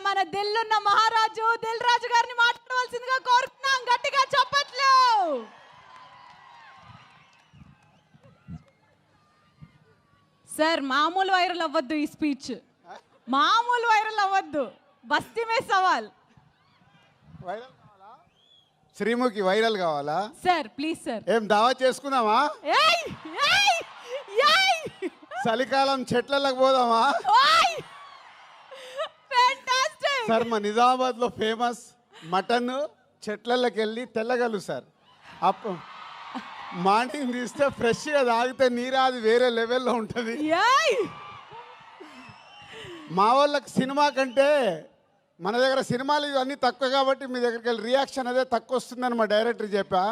మన దిల్లున్న మహారాజు దిల్ రాజు గారిని మాట్లాడవలసిందిగా కోరుతున్నాం. గట్టిగా చప్పట్లు. సార్ మామూలు వైరల్ అవ్వద్దు, ఈ స్పీచ్ మామూలు వైరల్ అవ్వద్దు. బస్తీ మే సవాల్. వైరల్ కావాలా? శ్రీముఖి వైరల్ కావాలా? Sir please sir. ఏం దావా చేసుకుందామా? ఏయ్ ఏయ్ ఏయ్ చలికాలం చెట్లకు పోదామా? ఓయ్ ఫ్యాంటాస్టిక్. సార్ మా నిజామాబాద్లో ఫేమస్ మటన్ చెట్లకి వెళ్ళి తెల్లగలు సార్. అప్పు మార్నింగ్ తీస్తే ఫ్రెష్గా తాగితే నీరాది వేరే లెవెల్లో ఉంటుంది. మా వాళ్ళకి సినిమా కంటే మన దగ్గర సినిమాలు ఇవన్నీ తక్కువ కాబట్టి మీ దగ్గరికి వెళ్ళి రియాక్షన్ అదే తక్కువ వస్తుందని మా డైరెక్టర్ చెప్పా.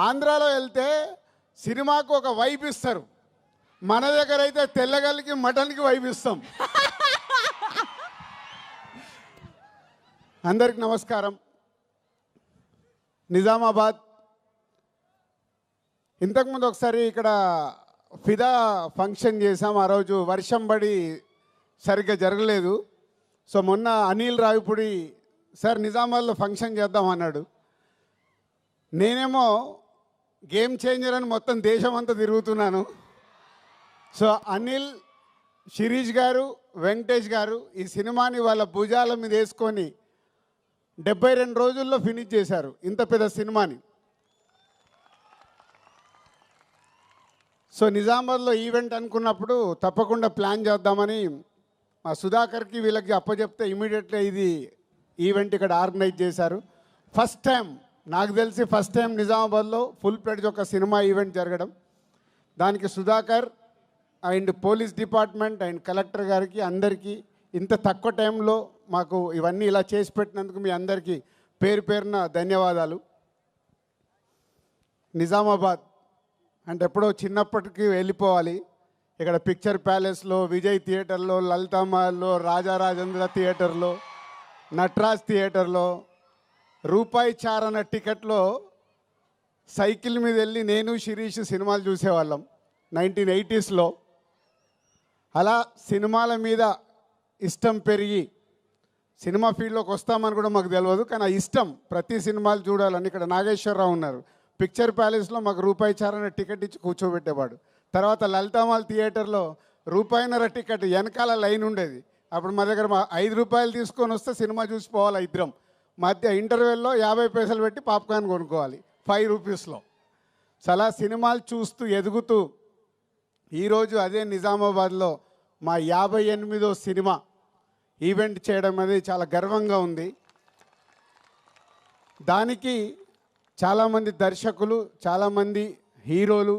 ఆంధ్రాలో వెళ్తే సినిమాకు ఒక వైబ్ ఇస్తారు, మన దగ్గర అయితే తెల్లగల్లికి మటన్కి వైబ్ ఇస్తాం. అందరికి నమస్కారం. నిజామాబాద్ ఇంతకుముందు ఒకసారి ఇక్కడ ఫిదా ఫంక్షన్ చేసాం. ఆ రోజు వర్షం పడి సరిగ్గా జరగలేదు. సో మొన్న అనిల్ రావిపూడి సార్ నిజామాబాద్లో ఫంక్షన్ చేద్దాం అన్నాడు. నేనేమో గేమ్ చేంజర్ అని మొత్తం దేశం అంతా తిరుగుతున్నాను. సో అనిల్, శిరీష్ గారు, వెంకటేష్ గారు ఈ సినిమాని వాళ్ళ భుజాల మీద వేసుకొని 72 రోజుల్లో ఫినిష్ చేశారు ఇంత పెద్ద సినిమాని. సో నిజామాబాద్లో ఈవెంట్ అనుకున్నప్పుడు తప్పకుండా ప్లాన్ చేద్దామని మా సుధాకర్కి వీళ్ళకి అప్పచెప్తే ఇమీడియట్గా ఇది ఈవెంట్ ఇక్కడ ఆర్గనైజ్ చేశారు. ఫస్ట్ టైం నాకు తెలిసి నిజామాబాద్లో ఫుల్ ప్లెడ్జ్ ఒక సినిమా ఈవెంట్ జరగడం. దానికి Sudhakar and police department and collector గారికి అందరికీ ఇంత తక్కువ టైంలో మాకు ఇవన్నీ ఇలా చేసి పెట్టినందుకు మీ అందరికీ పేరు పేరున ధన్యవాదాలు. నిజామాబాద్ అంటే ఎప్పుడో చిన్నప్పటికీ వెళ్ళిపోవాలి. ఇక్కడ పిక్చర్ ప్యాలెస్లో, విజయ్ థియేటర్లో, లలితామహల్లో, రాజారాజేంద్ర థియేటర్లో, నటరాజ్ థియేటర్లో రూపాయి చారణ టికెట్లో సైకిల్ మీద వెళ్ళి నేను శిరీష్ సినిమాలు చూసేవాళ్ళం 1980sలో. అలా సినిమాల మీద ఇష్టం పెరిగి సినిమా ఫీల్డ్లోకి వస్తామని కూడా మాకు తెలియదు, కానీ ఆ ఇష్టం ప్రతి సినిమాలు చూడాలని. ఇక్కడ నాగేశ్వరరావు ఉన్నారు, పిక్చర్ ప్యాలెస్లో మాకు రూపాయి చారణ టికెట్ ఇచ్చి కూర్చోబెట్టేవాడు. తర్వాత లలితామాల్ థియేటర్లో రూపాయిన్నర టికెట్ వెనకాల లైన్ ఉండేది. అప్పుడు మా దగ్గర 5 రూపాయలు తీసుకొని వస్తే సినిమా చూసిపోవాలి ఇద్దరం. మధ్య ఇంటర్వెల్లో 50 పైసలు పెట్టి పాప్కార్న్ కొనుక్కోవాలి 5 రూపీస్లో. చాలా సినిమాలు చూస్తూ ఎదుగుతూ ఈరోజు అదే నిజామాబాద్లో మా 58వ సినిమా ఈవెంట్ చేయడం అనేది చాలా గర్వంగా ఉంది. దానికి చాలామంది దర్శకులు, చాలామంది హీరోలు,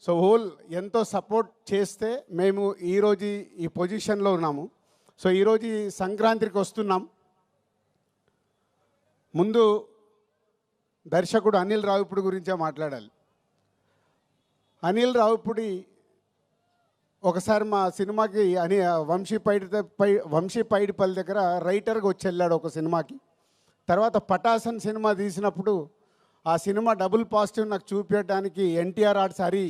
సో హోల్ ఎంతో సపోర్ట్ చేస్తే మేము ఈరోజు ఈ పొజిషన్లో ఉన్నాము. సో ఈరోజు ఈ సంక్రాంతికి వస్తున్నాం. ముందు దర్శకుడు అనిల్ రావిపూడి గురించే మాట్లాడాలి. అనిల్ రావిపూడి ఒకసారి మా సినిమాకి వంశీ పైడిపల్లి దగ్గర రైటర్గా వచ్చి వెళ్ళాడు ఒక సినిమాకి. తర్వాత పటాసన్ సినిమా తీసినప్పుడు ఆ సినిమా డబుల్ పాజిటివ్ నాకు చూపించడానికి ఎన్టీఆర్ ఆర్ట్స్ హరి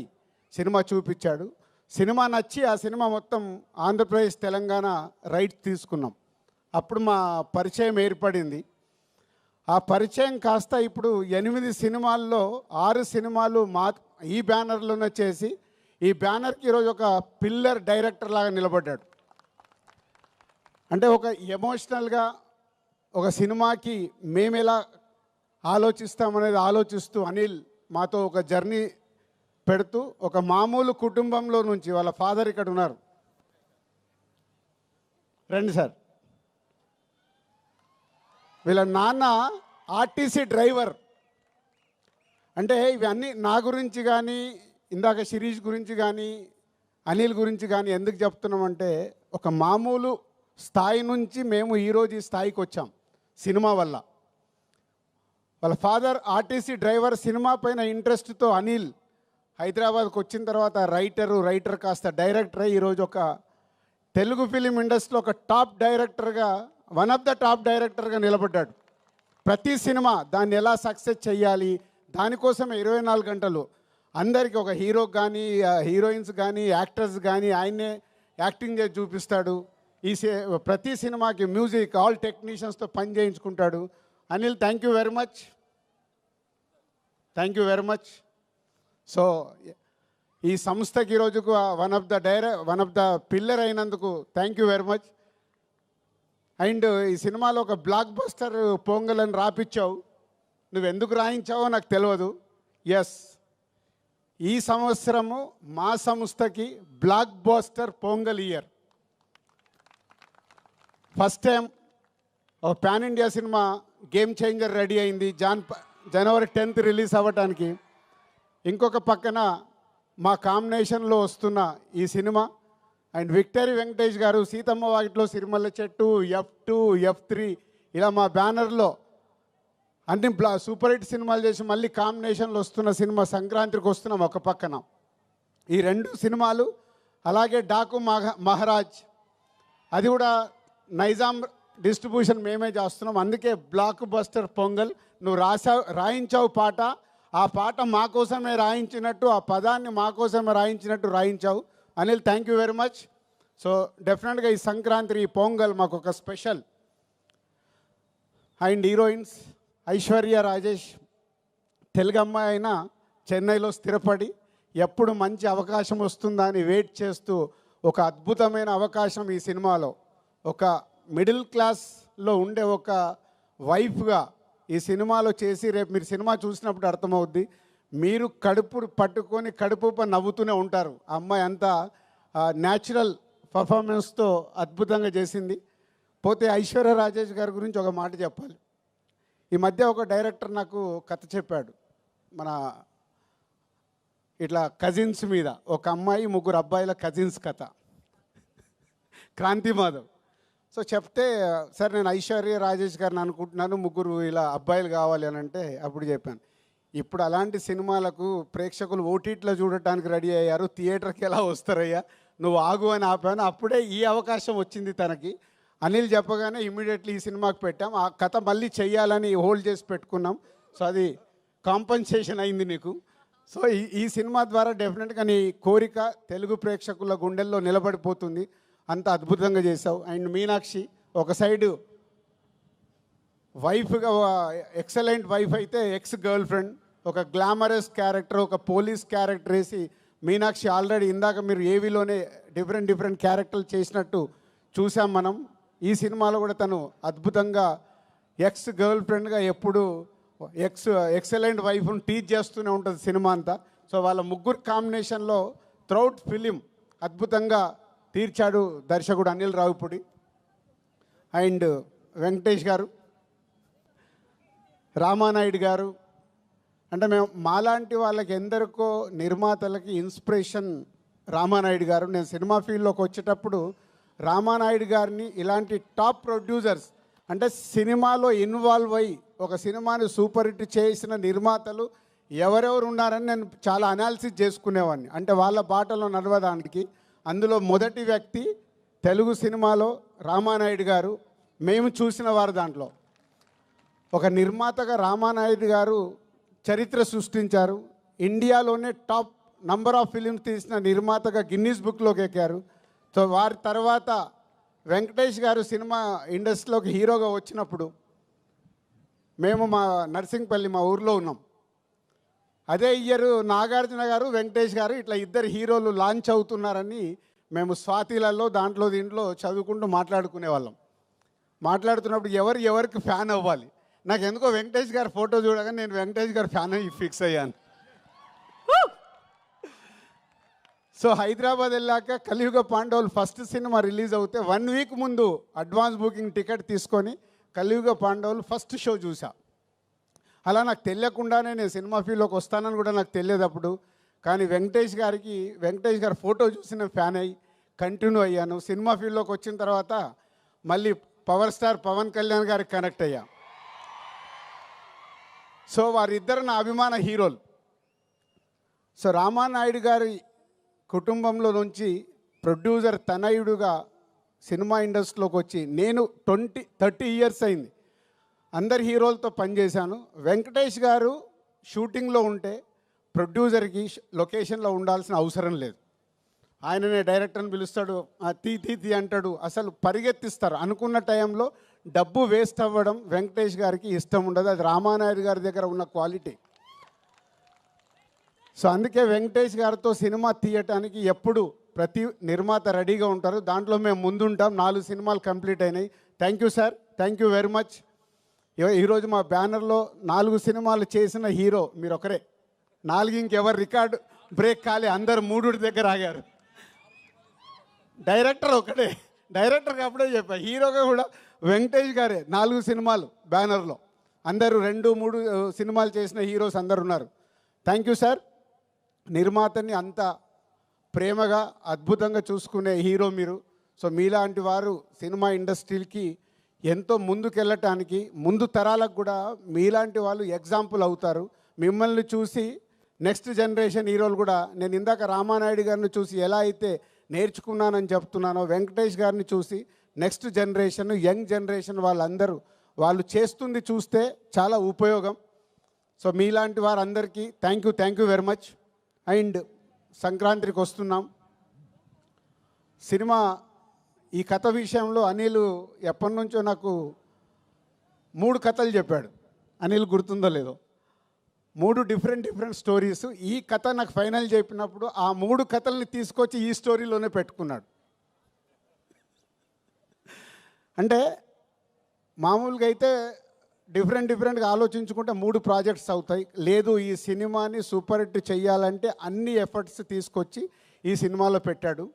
సినిమా చూపించాడు. సినిమా నచ్చి ఆ సినిమా మొత్తం ఆంధ్రప్రదేశ్, తెలంగాణ రైట్స్ తీసుకున్నాం. అప్పుడు మా పరిచయం ఏర్పడింది. ఆ పరిచయం కాస్త ఇప్పుడు 8 సినిమాల్లో 6 సినిమాలు ఈ బ్యానర్లోనే చేసి ఈ బ్యానర్కి ఈరోజు ఒక పిల్లర్ డైరెక్టర్ లాగా నిలబడ్డాడు. అంటే ఒక ఎమోషనల్గా ఒక సినిమాకి మేము ఎలా ఆలోచిస్తామనేది ఆలోచిస్తూ అనిల్ మాతో ఒక జర్నీ పెడుతూ ఒక మామూలు కుటుంబంలో నుంచి, వాళ్ళ ఫాదర్ ఇక్కడ ఉన్నారు, రండి సార్, వీళ్ళ నాన్న ఆర్టీసీ డ్రైవర్. అంటే ఇవన్నీ నా గురించి కానీ, ఇందాక శిరీష్ గురించి కానీ, అనిల్ గురించి కానీ ఎందుకు చెప్తున్నామంటే ఒక మామూలు స్థాయి నుంచి మేము ఈరోజు ఈ స్థాయికి వచ్చాం సినిమా వల్ల. వాళ్ళ ఫాదర్ ఆర్టీసీ డ్రైవర్. సినిమా పైన ఇంట్రెస్ట్తో అనిల్ హైదరాబాద్కి వచ్చిన తర్వాత రైటర్ కాస్త డైరెక్టర్ అయ్యి ఈరోజు ఒక తెలుగు ఫిలిం ఇండస్ట్రీలో ఒక టాప్ డైరెక్టర్గా, వన్ ఆఫ్ ద టాప్ డైరెక్టర్గా నిలబడ్డాడు. ప్రతి సినిమా దాన్ని ఎలా సక్సెస్ చేయాలి దానికోసమే 24 గంటలు అందరికీ, ఒక హీరోకి కానీ, హీరోయిన్స్ కానీ, యాక్టర్స్ కానీ ఆయన్నే యాక్టింగ్ చేసి చూపిస్తాడు. ప్రతి సినిమాకి మ్యూజిక్ ఆల్ టెక్నీషియన్స్తో పని చేయించుకుంటాడు. Anil, thank you very much, thank you very much. So ఈ సంస్థకి ఈరోజుకు వన్ ఆఫ్ ద పిల్లర్ అయినందుకు thank you very much. And ఈ సినిమాలో ఒక బ్లాక్ బస్టర్ పొంగల్ అని రాపిచ్చావు. నువ్వు ఎందుకు రాయించావో నాకు తెలియదు. ఎస్, ఈ సంవత్సరము మా సంస్థకి blockbuster Pongal year. First time ఒక పాన్ ఇండియా సినిమా గేమ్ చేంజర్ రెడీ అయింది జనవరి 10th రిలీజ్ అవ్వటానికి. ఇంకొక పక్కన మా కాంబినేషన్లో వస్తున్న ఈ సినిమా అండ్ విక్టరీ వెంకటేష్ గారు సీతమ్మ వాకిట్లో సిరిమల్ల చెట్టు, F2, F3 ఇలా మా బ్యానర్లో అన్ని సూపర్ హిట్ సినిమాలు చేసి మళ్ళీ కాంబినేషన్లో వస్తున్న సినిమా సంక్రాంతికి వస్తున్నాం ఒక పక్కన. ఈ 2 సినిమాలు, అలాగే డాకు మహారాజ్, అది కూడా నైజాం డిస్ట్రిబ్యూషన్ మేమే చేస్తున్నాం. అందుకే బ్లాక్ బస్టర్ పొంగల్. నువ్వు రాయించావు పాట, ఆ పాట మా కోసమే రాయించినట్టు, ఆ పదాన్ని మా కోసమే రాయించావు. Anil, thank you very much. So డెఫినెట్గా ఈ సంక్రాంతి, ఈ పొంగల్ మాకు ఒక special. And heroines Aishwarya Rajesh, Telugu అమ్మాయి అయినా చెన్నైలో స్థిరపడి ఎప్పుడు మంచి అవకాశం వస్తుందా అని వెయిట్ చేస్తూ ఒక అద్భుతమైన అవకాశం ఈ సినిమాలో ఒక మిడిల్ క్లాస్లో ఉండే ఒక వైఫ్గా ఈ సినిమాలో చేసి, రేపు మీరు సినిమా చూసినప్పుడు అర్థమవుద్ది, మీరు కడుపు పట్టుకొని కడుపు నవ్వుతూనే ఉంటారు. ఆ అమ్మాయి అంతా న్యాచురల్ పర్ఫార్మెన్స్తో అద్భుతంగా చేసింది. పోతే ఐశ్వర్య రాజేష్ గారి గురించి ఒక మాట చెప్పాలి. ఈ మధ్య ఒక డైరెక్టర్ నాకు కథ చెప్పాడు, మన ఇట్లా కజిన్స్ మీద, ఒక అమ్మాయి 3 అబ్బాయిల కజిన్స్ కథ, క్రాంతి మాధవ్. సో చెప్తే, సరే నేను ఐశ్వర్య రాజేష్ గారిని అనుకుంటున్నాను, 3 ఇలా అబ్బాయిలు కావాలి అని అంటే అప్పుడు చెప్పాను, ఇప్పుడు అలాంటి సినిమాలకు ప్రేక్షకులు ఓటీటీలో చూడటానికి రెడీ అయ్యారు, థియేటర్కి ఎలా వస్తారయ్యా, నువ్వు ఆగు అని ఆపాను. అప్పుడే ఈ అవకాశం వచ్చింది తనకి. అనిల్ చెప్పగానే ఇమీడియట్లీ ఈ సినిమాకి పెట్టాం. ఆ కథ మళ్ళీ చెయ్యాలని హోల్డ్ చేసి పెట్టుకున్నాం. సో అది కాంపన్సేషన్ అయింది నీకు. సో ఈ సినిమా ద్వారా డెఫినెట్గా నీ కోరిక తెలుగు ప్రేక్షకుల గుండెల్లో నిలబడిపోతుంది. అంత అద్భుతంగా చేసావు. అండ్ మీనాక్షి ఒక సైడు వైఫ్గా, ఎక్సలెంట్ వైఫ్ అయితే ఎక్స్ గర్ల్ ఫ్రెండ్, ఒక గ్లామరస్ క్యారెక్టర్, ఒక పోలీస్ క్యారెక్టర్ వేసి మీనాక్షి ఆల్రెడీ ఇందాక మీరు ఏవీలోనే డిఫరెంట్ క్యారెక్టర్లు చేసినట్టు చూసాం మనం. ఈ సినిమాలో కూడా తను అద్భుతంగా ఎక్స్ గర్ల్ ఫ్రెండ్గా ఎప్పుడు ఎక్సలెంట్ వైఫ్ను టీచ్ చేస్తూనే ఉంటుంది సినిమా అంతా. సో వాళ్ళ 3 కాంబినేషన్లో త్రౌట్ ఫిలిం అద్భుతంగా తీర్చాడు దర్శకుడు అనిల్ రావిపూడి. అండ్ వెంకటేష్ గారు, రామానాయుడు గారు, అంటే మేము మాలాంటి వాళ్ళకి ఎందరికో నిర్మాతలకి ఇన్స్పిరేషన్ రామానాయుడు గారు. నేను సినిమా ఫీల్డ్లోకి వచ్చేటప్పుడు రామానాయుడు గారిని ఇలాంటి టాప్ ప్రొడ్యూసర్స్, అంటే సినిమాలో ఇన్వాల్వ్ అయ్యి ఒక సినిమాని సూపర్ హిట్ చేసిన నిర్మాతలు ఎవరెవరు ఉన్నారని నేను చాలా అనాలిసిస్ చేసుకునేవాడిని, అంటే వాళ్ళ బాటలో నడవడానికి. అందులో మొదటి వ్యక్తి తెలుగు సినిమాలో రామానాయుడు గారు. మేము చూసిన వారు దాంట్లో ఒక నిర్మాతగా రామానాయుడు గారు చరిత్ర సృష్టించారు. ఇండియాలోనే టాప్ నంబర్ ఆఫ్ ఫిలిమ్స్ తీసిన నిర్మాతగా గిన్నీస్ బుక్లోకి ఎక్కారు. సో వారి తర్వాత వెంకటేష్ గారు సినిమా ఇండస్ట్రీలోకి హీరోగా వచ్చినప్పుడు మేము మా నర్సింగ్పల్లి, మా ఊర్లో ఉన్నాం. అదే ఇయర్ నాగార్జున గారు, వెంకటేష్ గారు ఇట్లా 2 హీరోలు లాంచ్ అవుతున్నారని మేము స్వాతిలలో దీంట్లో చదువుకుంటూ మాట్లాడుకునేవాళ్ళం. మాట్లాడుతున్నప్పుడు ఎవరికి ఫ్యాన్ అవ్వాలి, నాకు ఎందుకో వెంకటేష్ గారి ఫోటో చూడగానే నేను వెంకటేష్ గారి ఫ్యాన్ అయ్యి ఫిక్స్ అయ్యాను. సో హైదరాబాద్ వెళ్ళాక కలియుగ పాండవులు ఫస్ట్ సినిమా రిలీజ్ అవుతే 1 వీక్ ముందు అడ్వాన్స్ బుకింగ్ టికెట్ తీసుకొని కలియుగ పాండవులు ఫస్ట్ షో చూసా. అలా నాకు తెలియకుండానే నేను సినిమా ఫీల్డ్లోకి వస్తానని కూడా నాకు తెలియదు అప్పుడు. కానీ వెంకటేష్ గారి ఫోటో చూసి నేను ఫ్యాన్ అయ్యి కంటిన్యూ అయ్యాను. సినిమా ఫీల్డ్లోకి వచ్చిన తర్వాత మళ్ళీ పవర్ స్టార్ పవన్ కళ్యాణ్ గారికి కనెక్ట్ అయ్యా. సో వారిద్దరు నా అభిమాన హీరోలు. సో రామానాయుడు గారి కుటుంబంలో నుంచి ప్రొడ్యూసర్ తనయుడుగా సినిమా ఇండస్ట్రీలోకి వచ్చి నేను 30 ఇయర్స్ అయింది. అందరి హీరోలతో పనిచేశాను. వెంకటేష్ గారు షూటింగ్లో ఉంటే ప్రొడ్యూసర్కి లొకేషన్లో ఉండాల్సిన అవసరం లేదు. ఆయననే డైరెక్టర్ని పిలుస్తాడు, తీ తీ తీ అంటాడు, అసలు పరిగెత్తిస్తారు. అనుకున్న టైంలో డబ్బు వేస్ట్ అవ్వడం వెంకటేష్ గారికి ఇష్టం ఉండదు. అది రామానాయుడు గారి దగ్గర ఉన్న క్వాలిటీ. సో అందుకే వెంకటేష్ గారితో సినిమా తీయటానికి ఎప్పుడు ప్రతి నిర్మాత రెడీగా ఉంటారు. దాంట్లో మేము ముందుంటాం. 4 సినిమాలు కంప్లీట్ అయినాయి. Thank you sir, thank you very much. ఈరోజు మా బ్యానర్లో 4 సినిమాలు చేసిన హీరో మీరు ఒకరే. 4 ఇంకెవరు రికార్డు బ్రేక్ కాలే, అందరు 3 దగ్గర ఆగారు. డైరెక్టర్ ఒకటే, డైరెక్టర్కి అప్పుడే చెప్పా, హీరోగా కూడా వెంకటేష్ గారే. 4 సినిమాలు బ్యానర్లో, అందరూ 2, 3 సినిమాలు చేసిన హీరోస్ అందరు ఉన్నారు. Thank you sir. నిర్మాతని అంత ప్రేమగా అద్భుతంగా చూసుకునే హీరో మీరు. సో మీలాంటి వారు సినిమా ఇండస్ట్రీకి ఎంతో ముందుకెళ్ళటానికి, ముందు తరాలకు కూడా మీలాంటి వాళ్ళు ఎగ్జాంపుల్ అవుతారు. మిమ్మల్ని చూసి నెక్స్ట్ జనరేషన్ హీరోలు కూడా, నేను ఇందాక రామానాయుడు గారిని చూసి ఎలా అయితే నేర్చుకున్నానని చెప్తున్నానో, వెంకటేష్ గారిని చూసి నెక్స్ట్ జనరేషన్, యంగ్ జనరేషన్ వాళ్ళందరూ వాళ్ళు చేస్తుంది చూస్తే చాలా ఉపయోగం. సో మీలాంటి వారందరికీ thank you very much. And సంక్రాంతికి వస్తున్నాం. సినిమా ఈ కథ విషయంలో అనిల్ ఎప్పటి నుంచో నాకు 3 కథలు చెప్పాడు. అనిల్ గుర్తుందో లేదో, 3 డిఫరెంట్ స్టోరీస్. ఈ కథ నాకు ఫైనల్ చెప్పినప్పుడు ఆ 3 కథల్ని తీసుకొచ్చి ఈ స్టోరీలోనే పెట్టుకున్నాడు. అంటే మామూలుగా అయితే డిఫరెంట్గా ఆలోచించుకుంటే 3 ప్రాజెక్ట్స్ అవుతాయి. లేదు, ఈ సినిమాని సూపర్ హిట్ చెయ్యాలంటే అన్ని ఎఫర్ట్స్ తీసుకొచ్చి ఈ సినిమాలో పెట్టాడు.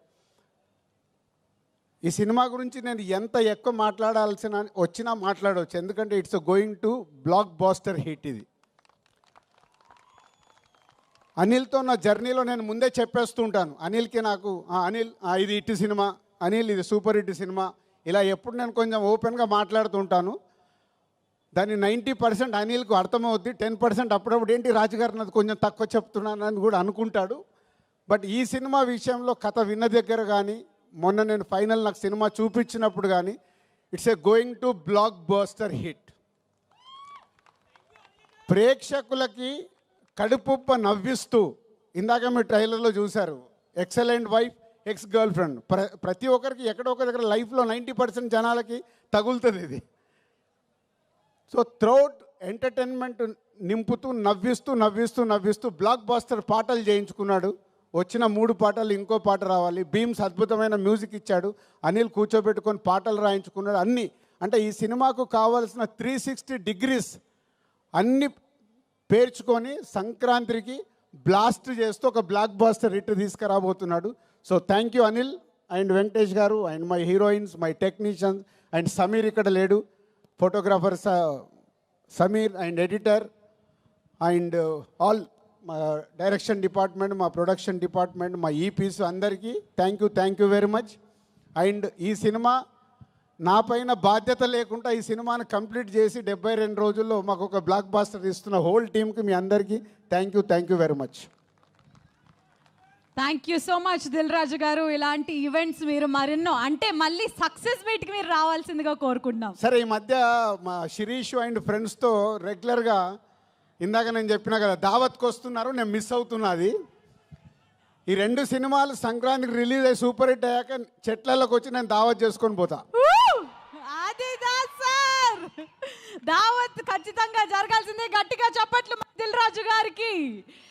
ఈ సినిమా గురించి నేను ఎంత ఎక్కువ మాట్లాడాల్సిన వచ్చినా మాట్లాడవచ్చు, ఎందుకంటే it's going to blockbuster hit. ఇది అనిల్తో నా జర్నీలో నేను ముందే చెప్పేస్తూ ఉంటాను. అనిల్కి నాకు అనిల్ ఇది హిట్ సినిమా, అనిల్ ఇది సూపర్ హిట్ సినిమా, ఇలా ఎప్పుడు నేను కొంచెం ఓపెన్గా మాట్లాడుతూ ఉంటాను. దాన్ని 90% అనిల్కు అర్థమవుద్ది, 10% అప్పుడప్పుడు ఏంటి రాజుగారు నాది కొంచెం తక్కువ చెప్తున్నానని కూడా అనుకుంటాడు. బట్ ఈ సినిమా విషయంలో కథ విన్న దగ్గర కానీ, మొన్న నేను ఫైనల్ నాకు సినిమా చూపించినప్పుడు కానీ, it's a going to block buster hit. ప్రేక్షకులకి కడుపుప్ప నవ్విస్తూ, ఇందాక మీరు ట్రైలర్లో చూశారు, excellent wife, ex girl friend. ప్రతి ఒక్కరికి ఎక్కడో ఒక దగ్గర లైఫ్లో 90% జనాలకి తగులుతుంది ఇది. సో త్రౌట్ ఎంటర్టైన్మెంట్ నింపుతూ నవ్విస్తూ బ్లాక్ బాస్టర్ పాటలు చేయించుకున్నాడు. వచ్చిన 3 పాటలు ఇంకో పాట రావాలి. బీమ్స్ అద్భుతమైన మ్యూజిక్ ఇచ్చాడు. అనిల్ కూర్చోబెట్టుకొని పాటలు రాయించుకున్నాడు. అన్నీ అంటే ఈ సినిమాకు కావాల్సిన 360 డిగ్రీస్ అన్నీ పేర్చుకొని సంక్రాంతికి బ్లాస్ట్ చేస్తూ ఒక బ్లాక్ బాస్టర్ హిట్ తీసుకురాబోతున్నాడు. So thank you Anil and Venkatesh garu and my heroines, my technicians and Sameer ఇక్కడ లేడు, photographer Sameer and editor and all మా డైరెక్షన్ డిపార్ట్మెంట్, మా ప్రొడక్షన్ డిపార్ట్మెంట్, మా ఈపీస్ అందరికీ thank you very much. And ఈ సినిమా నా పైన బాధ్యత లేకుండా ఈ సినిమాని కంప్లీట్ చేసి 72 రోజుల్లో మాకు ఒక బ్లాక్ బాస్టర్ ఇస్తున్న హోల్ టీమ్కి మీ అందరికీ thank you very much. Thank you so much Dil Raju garu. ఇలాంటి ఈవెంట్స్ మీరు మరెన్నో, అంటే మళ్ళీ సక్సెస్ మీట్కి మీరు రావాల్సిందిగా కోరుకుంటున్నాం. సరే, ఈ మధ్య మా శిరీష్ అండ్ ఫ్రెండ్స్తో రెగ్యులర్గా ఇందాక నేను చెప్పినా కదా దావత్కి వస్తున్నారు, నేను మిస్ అవుతున్నది. ఈ 2 సినిమాలు సంక్రాంతికి రిలీజ్ అయ్యి సూపర్ హిట్ అయ్యాక చెట్లలోకి వచ్చి నేను దావత్ చేసుకొని పోతా. అది సార్, దావత్ ఖచ్చితంగా జరగాల్సిందే. గట్టిగా చప్పట్లు దిల్ రాజు గారికి.